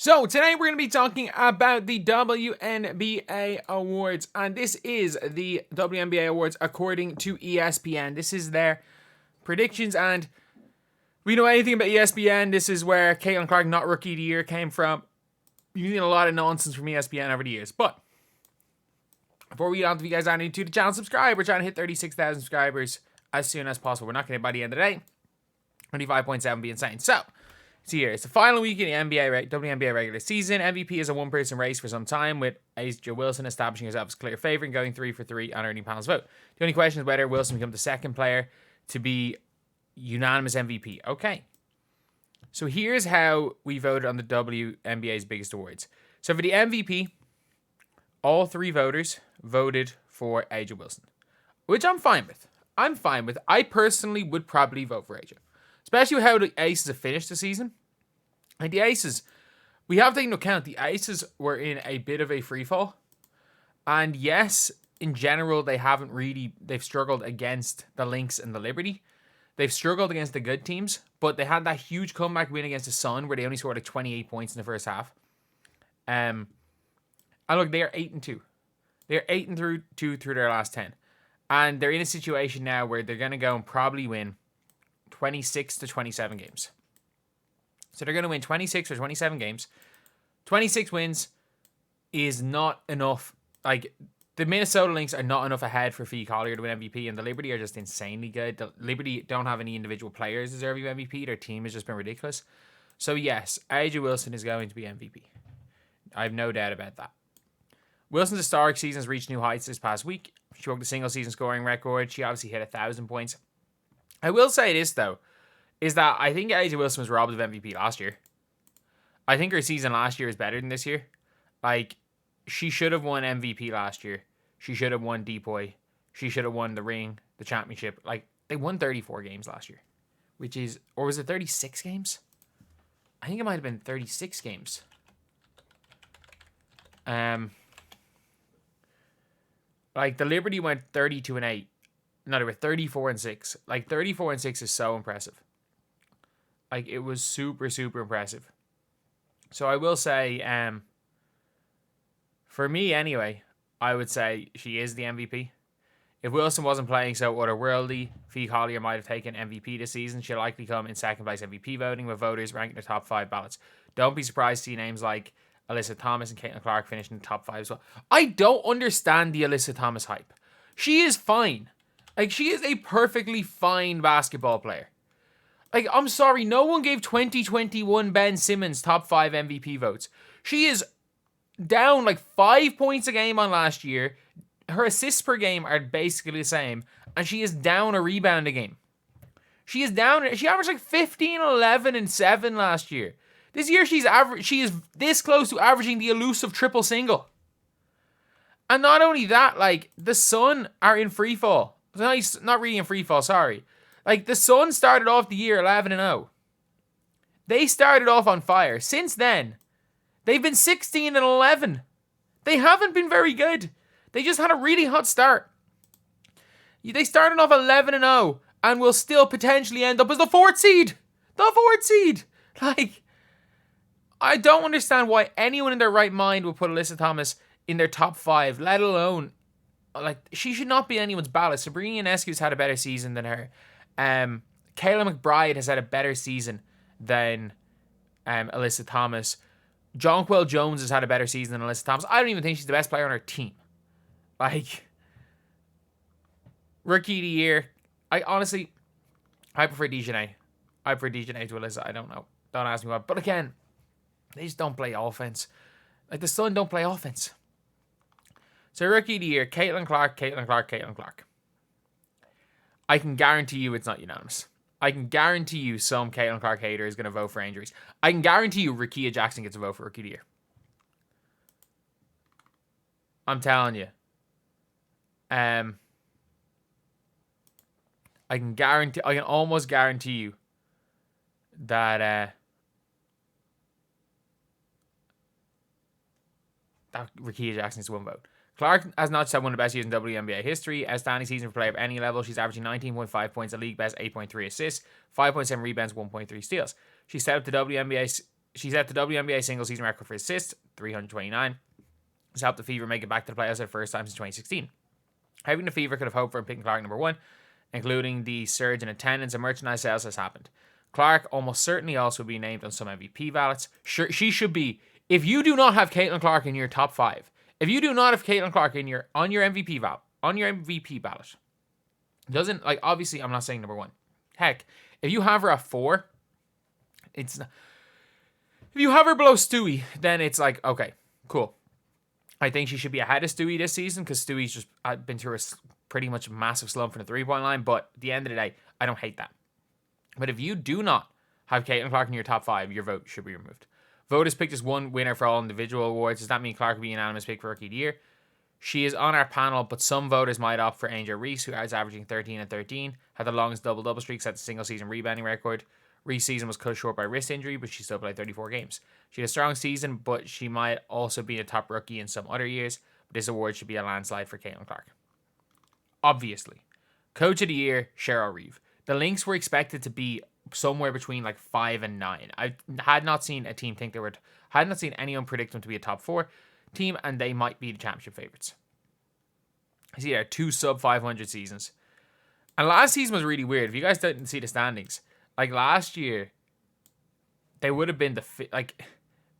So today we're going to be talking about the WNBA Awards, and this is the WNBA Awards according to ESPN. This is their predictions, and if we know anything about ESPN, this is where Caitlin Clark, not Rookie of the Year, came from. You've seen a lot of nonsense from ESPN over the years, but before we get on, if you guys are new to the channel, subscribe. We're trying to hit 36,000 subscribers as soon as possible. We're not going to hit by the end of the day. 25.7 would be insane. So, see here, it's the final week in the WNBA regular season. MVP is a one-person race for some time, with A'ja Wilson establishing herself as clear favorite and going 3 for 3 on earning panel's vote. The only question is whether Wilson becomes the second player to be unanimous MVP. Okay. So here's how we voted on the WNBA's biggest awards. So for the MVP, all 3 voters voted for A'ja Wilson, which I'm fine with. I personally would probably vote for A'ja, especially with how the Aces have finished the season. Like the Aces, we have to take into account the Aces were in a bit of a freefall. And yes, in general, they've struggled against the Lynx and the Liberty. They've struggled against the good teams, but they had that huge comeback win against the Sun where they only scored like 28 points in the first half. And look, they are 8-2. They're 8-2 through their last 10. And they're in a situation now where they're going to go and probably win 26 to 27 games. So they're going to win 26 or 27 games. 26 wins is not enough. Like, the Minnesota Lynx are not enough ahead for Fee Collier to win MVP, and the Liberty are just insanely good. The Liberty don't have any individual players deserving MVP. Their team has just been ridiculous. So yes, A'ja Wilson is going to be MVP. I have no doubt about that. Wilson's historic season has reached new heights this past week. She broke the single season scoring record. She obviously hit 1,000 points. I will say this, though, is that I think A'ja Wilson was robbed of MVP last year. I think her season last year is better than this year. Like, she should have won MVP last year. She should have won Depoy. She should have won the ring, the championship. Like, they won 34 games last year, or was it 36 games? I think it might have been 36 games. Like, the Liberty went 32-8. No, they were 34-6. Like, 34-6 is so impressive. Like, it was super, super impressive. So I will say, for me anyway, I would say she is the MVP. If Wilson wasn't playing so otherworldly, Fee Collier might have taken MVP this season. She'll likely come in second place MVP voting, with voters ranking their top 5 ballots. Don't be surprised to see names like Alyssa Thomas and Caitlin Clark finishing in the top 5 as well. I don't understand the Alyssa Thomas hype. She is fine. Like, she is a perfectly fine basketball player. Like, I'm sorry, no one gave 2021 Ben Simmons top 5 MVP votes. She is down like 5 points a game on last year. Her assists per game are basically the same. And she is down a rebound a game. She averaged like 15, 11, and 7 last year. This year she is this close to averaging the elusive triple single. And not only that, like, the Sun are in free fall. Not really in free fall, sorry. Like, the Sun started off the year 11-0. They started off on fire. Since then, they've been 16-11. They haven't been very good. They just had a really hot start. They started off 11-0 and will still potentially end up as the 4th seed. The 4th seed. Like, I don't understand why anyone in their right mind would put Alyssa Thomas in their top 5, let alone, like, she should not be anyone's ballot. Sabrina Ionescu's had a better season than her. Kayla McBride has had a better season than Alyssa Thomas. Jonquel Jones has had a better season than Alyssa Thomas. I don't even think she's the best player on her team. Like, Rookie of the Year, I prefer DeJounte. I prefer DeJounte to Alyssa. I don't know. Don't ask me why. But again, they just don't play offense. Like, the Sun don't play offense. So, Rookie of the Year, Caitlin Clark. I can guarantee you it's not unanimous. I can guarantee you some Caitlin Clark hater is going to vote for injuries. I can guarantee you Rickea Jackson gets a vote for Rookie of the Year. I'm telling you. I can almost guarantee you that Rickea Jackson is one vote. Clark has not just had one of the best years in WNBA history. Outstanding season for player of any level. She's averaging 19.5 points, a league best 8.3 assists, 5.7 rebounds, 1.3 steals. She set up the WNBA She set the WNBA single season record for assists, 329. Has helped the Fever make it back to the playoffs for the first time since 2016. Having the Fever could have hoped for picking Clark number 1, including the surge in attendance and merchandise sales has happened. Clark almost certainly also will be named on some MVP ballots. Sure, she should be. If you do not have Caitlin Clark in your top 5, if you do not have Caitlin Clark on your MVP ballot, doesn't, like, obviously I'm not saying number 1. Heck, if you have her at 4, it's not, if you have her below Stewie, then it's like, okay, cool. I think she should be ahead of Stewie this season because Stewie's just been through a pretty much massive slump from the 3-point line. But at the end of the day, I don't hate that. But if you do not have Caitlin Clark in your top 5, your vote should be removed. Voters picked as one winner for all individual awards. Does that mean Clark will be unanimous pick for Rookie of the Year? She is on our panel, but some voters might opt for Angel Reese, who is averaging 13 and 13, had the longest double-double streak, set the single-season rebounding record. Reese's season was cut short by wrist injury, but she still played 34 games. She had a strong season, but she might also be a top rookie in some other years. But this award should be a landslide for Caitlin Clark. Obviously. Coach of the Year, Cheryl Reeve. The Lynx were expected to be somewhere between like 5 and 9. I had not seen a team had not seen anyone predict them to be a top 4 team, and they might be the championship favorites. I see there 2 sub 500 seasons. And last season was really weird. If you guys didn't see the standings, like last year, they would have been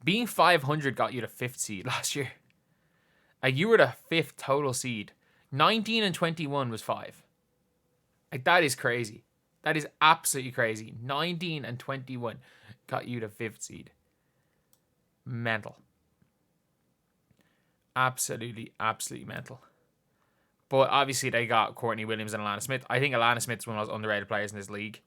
being 500 got you the 5th seed last year. Like, you were the 5th total seed. 19 and 21 was 5. Like, that is crazy. That is absolutely crazy. 19 and 21 got you the 5th seed. Mental. Absolutely mental. But obviously they got Courtney Williams and Alana Smith. I think Alana Smith's one of the most underrated players in this league.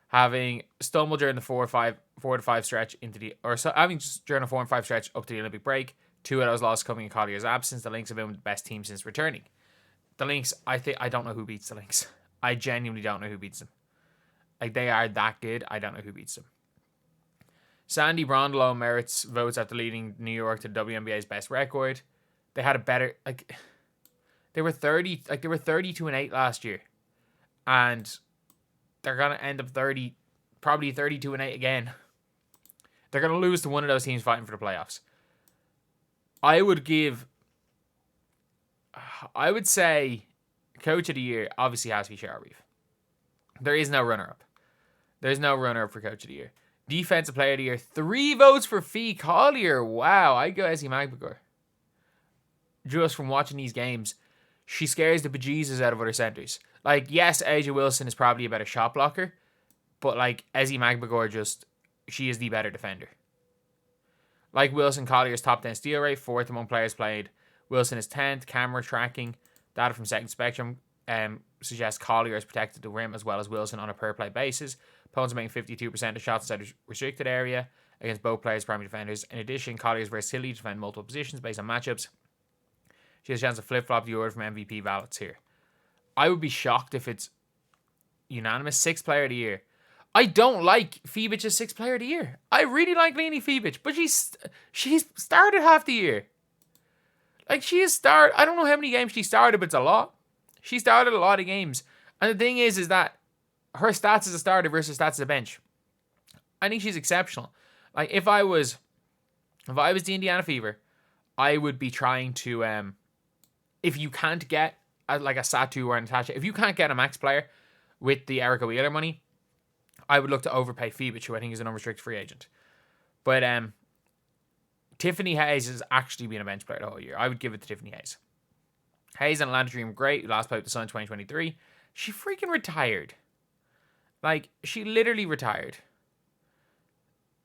Having stumbled during the 4 to 5 stretch having just during a 4 and 5 stretch up to the Olympic break, 2 of those losses coming in Collier's absence, the Lynx have been the best team since returning. The Lynx, I don't know who beats the Lynx. I genuinely don't know who beats them. Like, they are that good. I don't know who beats them. Sandy Brondolo merits votes after leading New York to the WNBA's best record. They had a better, they were 32 and 8 last year, and they're gonna end up probably 32 and 8 again. They're gonna lose to one of those teams fighting for the playoffs. I would say Coach of the Year obviously has to be Cheryl Reeve. There is no runner-up. There's no runner-up for Coach of the Year. Defensive Player of the Year, 3 votes for Fee Collier. Wow, I'd go Essie Magbegor. Just from watching these games, she scares the bejesus out of other centers. Like, yes, Aja Wilson is probably a better shot blocker, but like, Essie Magbegor she is the better defender. Like Wilson, Collier's top 10 steal rate, 4th among players played. Wilson is 10th. Camera tracking data from Second Spectrum suggests Collier has protected the rim as well as Wilson on a per-play basis. Opponents are making 52% of shots inside the restricted area against both players' primary defenders. In addition, Collier's versatility to defend multiple positions based on matchups. She has a chance to flip-flop the order from MVP ballots here. I would be shocked if it's unanimous. 6th Player of the Year. I don't like Febic's 6th Player of the Year. I really like Lainey Febic, but she's started half the year. Like, I don't know how many games she started, but it's a lot. She started a lot of games. And the thing is that her stats as a starter versus stats as a bench, I think she's exceptional. Like, if I was the Indiana Fever, I would be trying to, if you can't get like a Satu or a Natasha, if you can't get a max player with the Erica Wheeler money, I would look to overpay Febic, who I think is an unrestricted free agent. But Tiffany Hayes has actually been a bench player the whole year. I would give it to Tiffany Hayes. Hayes and Atlanta Dream, great. Who last played with the Sun in 2023. She freaking retired. Like, she literally retired.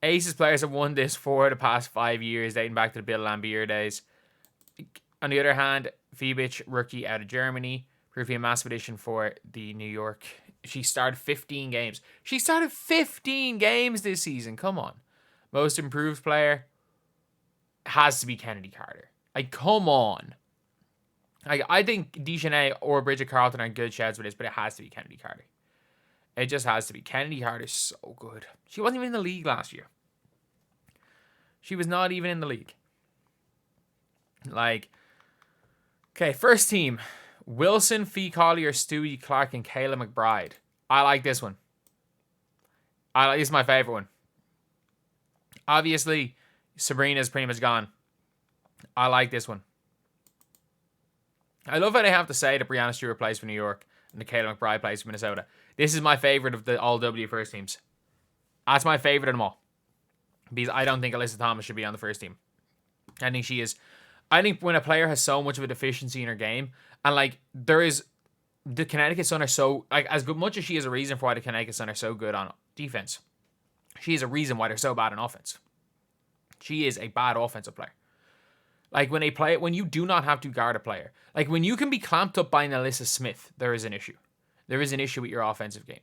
Aces players have won this for the past 5 years, dating back to the Bill Lambier days. On the other hand, Febic, rookie out of Germany, proving a massive addition for the New York. She started 15 games. She started 15 games this season. Come on. Most improved player has to be Kennedy Carter. Like, come on. I think Dejanay or Bridget Carlton are good shouts for this, but it has to be Kennedy Carter. It just has to be. Kennedy Carter is so good. She wasn't even in the league last year. She was not even in the league. Like, okay, first team. Wilson, Fee Collier, Stewie Clark, and Kayla McBride. I like this one. This is my favorite one. Obviously, Sabrina's pretty much gone. I like this one. I love how they have to say that Breanna Stewart plays for New York and that Kayla McBride plays for Minnesota. This is my favorite of the all W first teams. That's my favorite of them all. Because I don't think Alyssa Thomas should be on the first team. I think she is. I think when a player has so much of a deficiency in her game, and like there is, the Connecticut Sun are so, like, as good much as she is a reason for why the Connecticut Sun are so good on defense, she is a reason why they're so bad on offense. She is a bad offensive player. Like when they play, when you do not have to guard a player, like when you can be clamped up by an Alyssa Smith, there is an issue. There is an issue with your offensive game.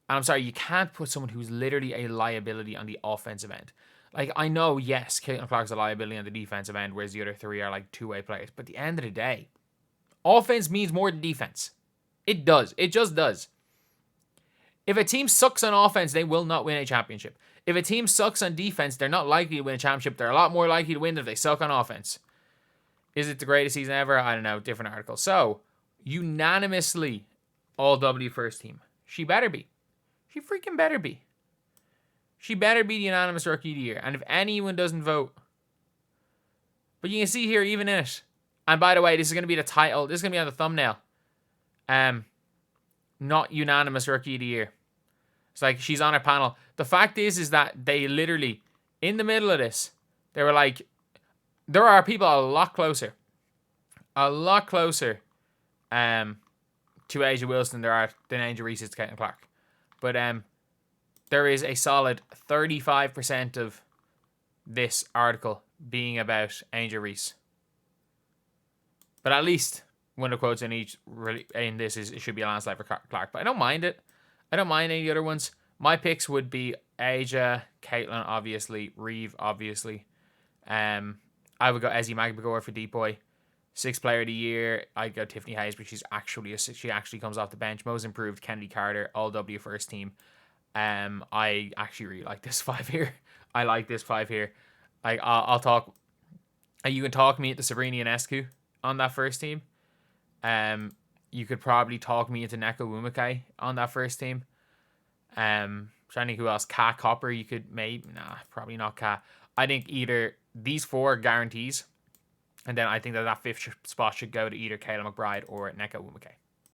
And I'm sorry, you can't put someone who's literally a liability on the offensive end. Like, I know, yes, Caitlin Clark's a liability on the defensive end, whereas the other three are like two-way players. But at the end of the day, offense means more than defense. It does. It just does. If a team sucks on offense, they will not win a championship. If a team sucks on defense, they're not likely to win a championship. They're a lot more likely to win if they suck on offense. Is it the greatest season ever? I don't know. Different article. So, unanimously, all W first team. She better be. She freaking better be. She better be the unanimous Rookie of the Year. And if anyone doesn't vote... But you can see here, even in it. And by the way, this is going to be the title. This is going to be on the thumbnail. Not unanimous Rookie of the Year. It's like, she's on her panel. The fact is that they literally, in the middle of this, they were like, there are people a lot closer to Asia Wilson than Angel Reese to Caitlin Clark. But there is a solid 35% of this article being about Angel Reese. But at least one of the quotes in each in this is, it should be a landslide for Clark. But I don't mind it. I don't mind any of the other ones. My picks would be Asia, Caitlin, obviously, Reeve, obviously. I would go Ezzy McGregor for Deep Boy. Sixth player of the year, I'd go Tiffany Hayes, but she actually comes off the bench. Most improved, Kennedy Carter, all W first team. I actually really like this five here. I like this five here. I'll talk. You can talk me into Sabrina Ionescu on that first team. You could probably talk me into Neko Wumake on that first team. Trying to think who else. Kat Copper, you could maybe. Nah, probably not Kat. I think either these four guarantees. And then I think that fifth spot should go to either Kayla McBride or Neko Wumake.